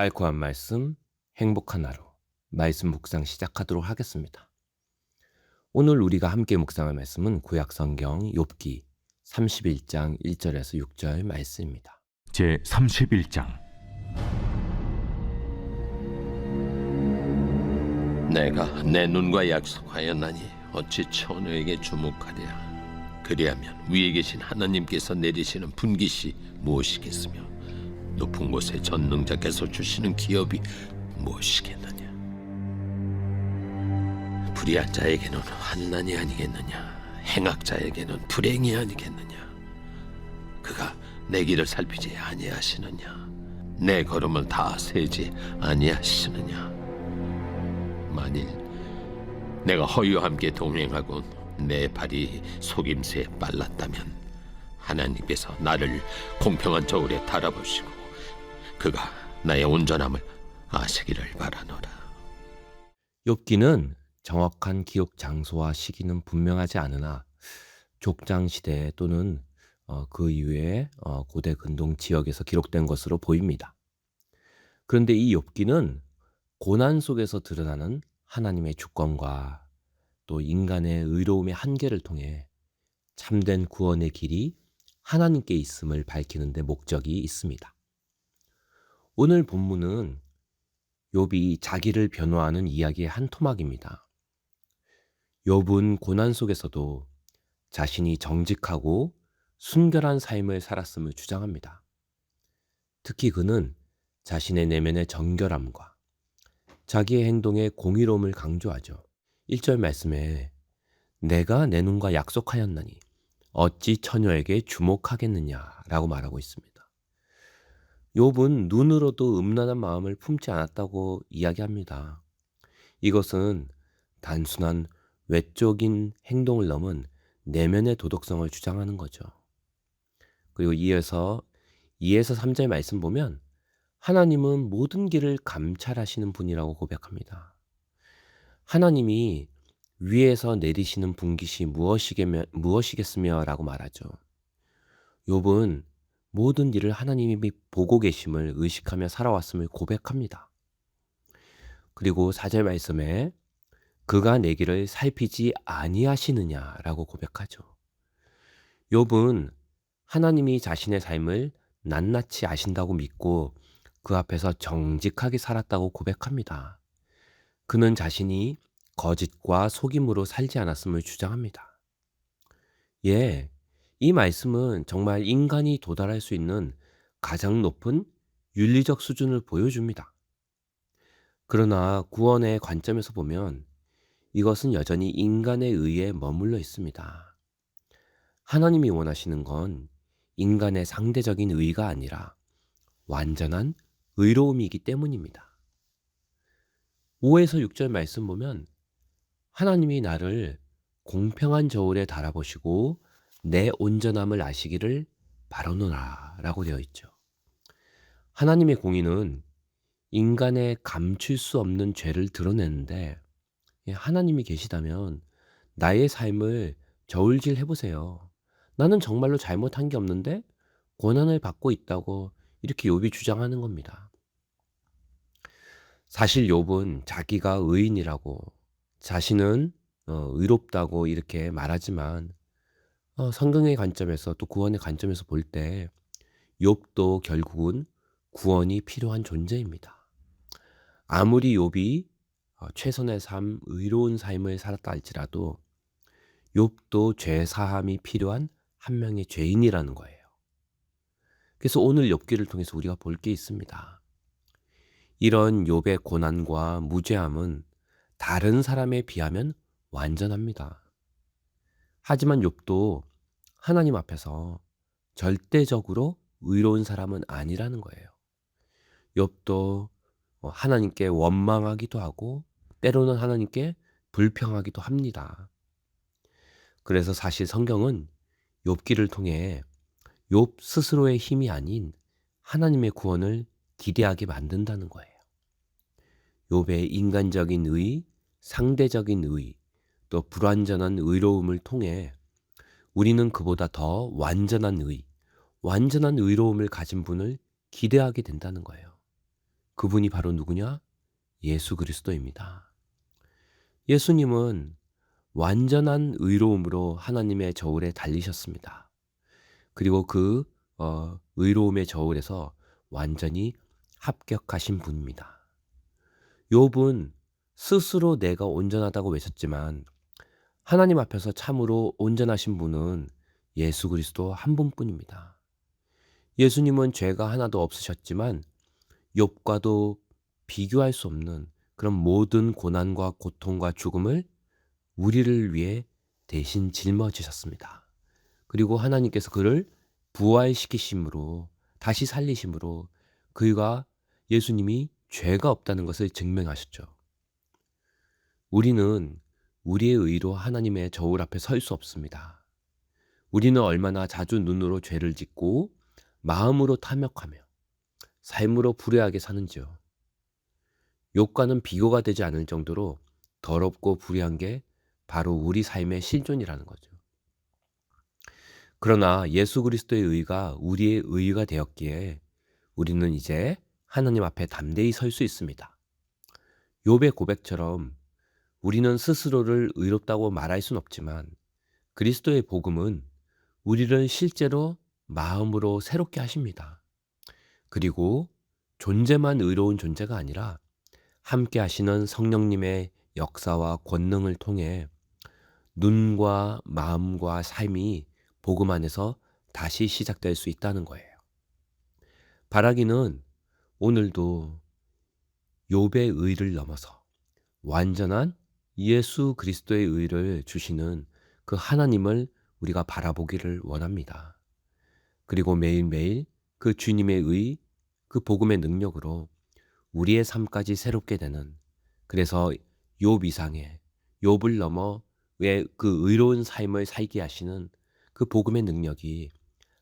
살코한 말씀, 행복한 하루. 말씀 묵상 시작하도록 하겠습니다. 오늘 우리가 함께 묵상할 말씀은 구약성경 욥기 31장 1절에서 6절 말씀입니다. 제 31장. 내가 내 눈과 약속하였나니 어찌 처녀에게 주목하랴. 그리하면 위에 계신 하나님께서 내리시는 분깃이 무엇이겠으며 높은 곳에 전능자께서 주시는 기업이 무엇이겠느냐. 불의한 자에게는 환난이 아니겠느냐, 행악자에게는 불행이 아니겠느냐. 그가 내 길을 살피지 아니하시느냐, 내 걸음을 다 세지 아니하시느냐. 만일 내가 허위와 함께 동행하고 내 발이 속임수에 빨랐다면 하나님께서 나를 공평한 저울에 달아보시고 그가 나의 온전함을 아시기를 바라노라. 욥기는 정확한 기록 장소와 시기는 분명하지 않으나 족장 시대 또는 그 이후에 고대 근동 지역에서 기록된 것으로 보입니다. 그런데 이 욥기는 고난 속에서 드러나는 하나님의 주권과 또 인간의 의로움의 한계를 통해 참된 구원의 길이 하나님께 있음을 밝히는 데 목적이 있습니다. 오늘 본문은 욥이 자기를 변호하는 이야기의 한 토막입니다. 욥은 고난 속에서도 자신이 정직하고 순결한 삶을 살았음을 주장합니다. 특히 그는 자신의 내면의 정결함과 자기의 행동의 공의로움을 강조하죠. 1절 말씀에 내가 내 눈과 약속하였나니 어찌 처녀에게 주목하겠느냐라고 말하고 있습니다. 욥은 눈으로도 음란한 마음을 품지 않았다고 이야기합니다. 이것은 단순한 외적인 행동을 넘은 내면의 도덕성을 주장하는 거죠. 그리고 이어서 2에서 3절 말씀 보면 하나님은 모든 길을 감찰하시는 분이라고 고백합니다. 하나님이 위에서 내리시는 분깃이 무엇이겠으며 라고 말하죠. 욥은 모든 일을 하나님이 보고 계심을 의식하며 살아왔음을 고백합니다. 그리고 4절 말씀에 그가 내 길을 살피지 아니하시느냐라고 고백하죠. 욥은 하나님이 자신의 삶을 낱낱이 아신다고 믿고 그 앞에서 정직하게 살았다고 고백합니다. 그는 자신이 거짓과 속임으로 살지 않았음을 주장합니다. 이 말씀은 정말 인간이 도달할 수 있는 가장 높은 윤리적 수준을 보여줍니다. 그러나 구원의 관점에서 보면 이것은 여전히 인간의 의에 머물러 있습니다. 하나님이 원하시는 건 인간의 상대적인 의가 아니라 완전한 의로움이기 때문입니다. 5에서 6절 말씀 보면 하나님이 나를 공평한 저울에 달아보시고 내 온전함을 아시기를 바라노라 라고 되어 있죠. 하나님의 공의는 인간의 감출 수 없는 죄를 드러내는데 하나님이 계시다면 나의 삶을 저울질 해보세요. 나는 정말로 잘못한 게 없는데 고난을 받고 있다고 이렇게 욥이 주장하는 겁니다. 사실 욥은 자기가 의인이라고 자신은 의롭다고 이렇게 말하지만 성경의 관점에서 또 구원의 관점에서 볼 때 욥도 결국은 구원이 필요한 존재입니다. 아무리 욥이 최선의 삶, 의로운 삶을 살았다 할지라도 욥도 죄 사함이 필요한 한 명의 죄인이라는 거예요. 그래서 오늘 욥기를 통해서 우리가 볼 게 있습니다. 이런 욥의 고난과 무죄함은 다른 사람에 비하면 완전합니다. 하지만 욥도 하나님 앞에서 절대적으로 의로운 사람은 아니라는 거예요. 욥도 하나님께 원망하기도 하고 때로는 하나님께 불평하기도 합니다. 그래서 사실 성경은 욥기를 통해 욥 스스로의 힘이 아닌 하나님의 구원을 기대하게 만든다는 거예요. 욥의 인간적인 의, 상대적인 의, 또 불완전한 의로움을 통해 우리는 그보다 더 완전한 의, 완전한 의로움을 가진 분을 기대하게 된다는 거예요. 그분이 바로 누구냐? 예수 그리스도입니다. 예수님은 완전한 의로움으로 하나님의 저울에 달리셨습니다. 그리고 그 의로움의 저울에서 완전히 합격하신 분입니다. 욥은 스스로 내가 온전하다고 외쳤지만 하나님 앞에서 참으로 온전하신 분은 예수 그리스도 한 분뿐입니다. 예수님은 죄가 하나도 없으셨지만 욥과도 비교할 수 없는 그런 모든 고난과 고통과 죽음을 우리를 위해 대신 짊어지셨습니다. 그리고 하나님께서 그를 부활시키심으로, 다시 살리심으로 그가, 예수님이 죄가 없다는 것을 증명하셨죠. 우리는 우리의 의로 하나님의 저울 앞에 설 수 없습니다. 우리는 얼마나 자주 눈으로 죄를 짓고 마음으로 탐욕하며 삶으로 불의하게 사는지요. 욥과는 비교가 되지 않을 정도로 더럽고 불의한 게 바로 우리 삶의 실존이라는 거죠. 그러나 예수 그리스도의 의가 우리의 의가 되었기에 우리는 이제 하나님 앞에 담대히 설 수 있습니다. 욥의 고백처럼 우리는 스스로를 의롭다고 말할 순 없지만 그리스도의 복음은 우리를 실제로 마음으로 새롭게 하십니다. 그리고 존재만 의로운 존재가 아니라 함께 하시는 성령님의 역사와 권능을 통해 눈과 마음과 삶이 복음 안에서 다시 시작될 수 있다는 거예요. 바라기는 오늘도 욥의 의를 넘어서 완전한 예수 그리스도의 의를 주시는 그 하나님을 우리가 바라보기를 원합니다. 그리고 매일매일 그 주님의 의, 그 복음의 능력으로 우리의 삶까지 새롭게 되는, 그래서 욥 이상의, 욥을 넘어의 그 의로운 삶을 살게 하시는 그 복음의 능력이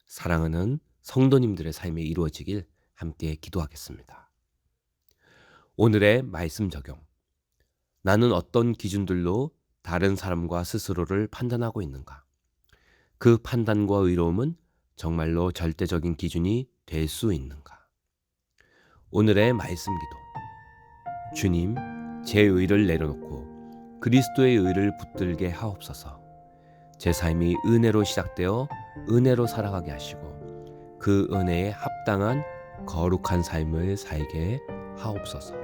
사랑하는 성도님들의 삶에 이루어지길 함께 기도하겠습니다. 오늘의 말씀 적용. 나는 어떤 기준들로 다른 사람과 스스로를 판단하고 있는가? 그 판단과 의로움은 정말로 절대적인 기준이 될 수 있는가? 오늘의 말씀 기도. 주님, 제 의를 내려놓고 그리스도의 의를 붙들게 하옵소서. 제 삶이 은혜로 시작되어 은혜로 살아가게 하시고 그 은혜에 합당한 거룩한 삶을 살게 하옵소서.